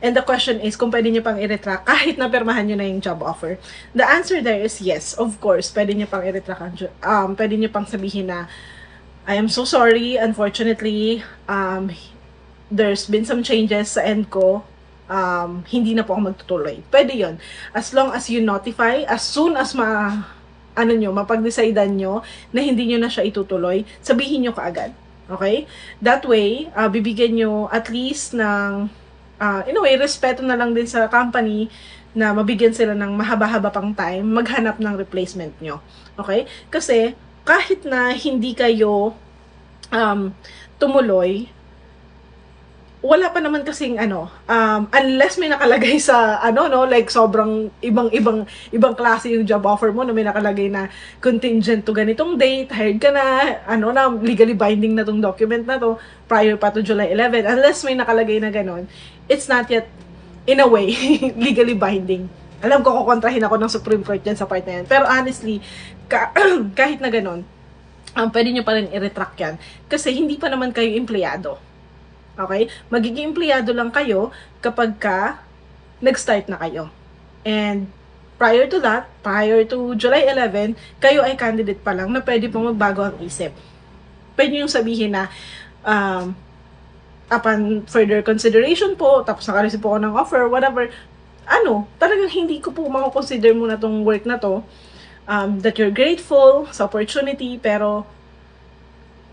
And the question is kung pwede niyo pang i-retract kahit na permahan niyo na yung job offer. The answer there is yes, of course, pwede niyo pang i-retract, pwede niyo pang sabihin na, I am so sorry, unfortunately, there's been some changes sa end ko, hindi na po ako magtutuloy. Pwede yon. As long as you notify, as soon as mapag-decidean nyo na hindi nyo na siya itutuloy, sabihin nyo kaagad. Okay? That way, bibigyan nyo at least ng, in a way, respeto na lang din sa company na mabigyan sila ng mahaba-haba pang time maghanap ng replacement nyo. Okay? Kasi, kahit na hindi kayo tumuloy, wala pa naman kasing unless may nakalagay sa like sobrang ibang klase yung job offer mo na may nakalagay na contingent to ganitong date, hired ka na, na legally binding na tong document na to prior pa to July 11, unless may nakalagay na ganon, it's not yet in a way legally binding. Alam ko kukontrahin ako ng Supreme Court dyan sa part na yan, pero honestly kahit na ganon, pwede nyo pa rin i-retract yan kasi hindi pa naman kayo empleyado. Okay? Magiging empleyado lang kayo kapag nag-start na kayo. And prior to that, prior to July 11, kayo ay candidate pa lang na pwede pong magbago ang isip. Pwede yung sabihin na upon further consideration po, tapos naka-receive po ako ng offer, whatever, talagang hindi ko po mako-consider muna tong work na to, that you're grateful sa opportunity, pero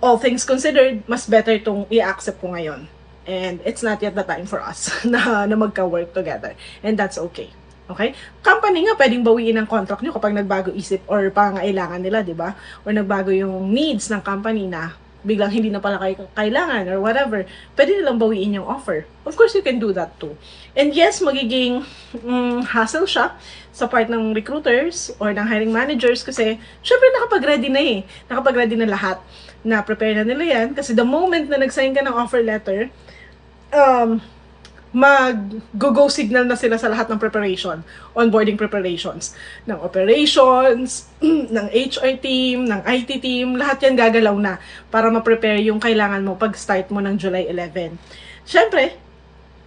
all things considered, mas better itong i-accept ko ngayon. And it's not yet the time for us na magka-work together. And that's okay. Okay? Company nga, pwedeng bawiin ang contract nyo kapag nagbago isip or pangailangan nila, di ba? Or nagbago yung needs ng company na biglang hindi na pala kayo kailangan or whatever. Pwede nilang bawiin yung offer. Of course, you can do that too. And yes, magiging hassle siya sa part ng recruiters or ng hiring managers kasi syempre nakapag-ready na eh. Nakapag-ready na lahat. Na prepare na nila yan kasi the moment na nag-sign ka ng offer letter, mag-go signal na sila sa lahat ng preparation, onboarding preparations, ng operations, ng HR team, ng IT team, lahat yan gagalaw na para ma-prepare yung kailangan mo pag-start mo ng July 11. Siyempre,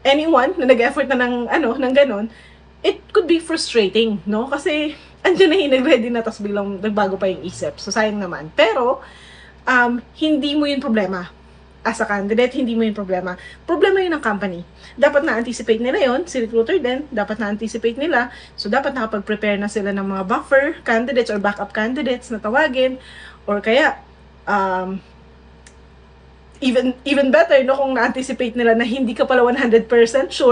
anyone na nag-effort na ng ganon, it could be frustrating, no? Kasi andyan na nag-ready na tapos biglang nagbago pa yung isip. So, sayang naman. Pero, hindi mo yun problema. As a candidate, hindi mo yun problema. Problema yun ng company. Dapat na-anticipate nila yun, si recruiter din, dapat na-anticipate nila. So, dapat nakapag-prepare na sila ng mga buffer candidates or backup candidates na tawagin. Or kaya, even better, no, kung na-anticipate nila na hindi ka pala 100% sure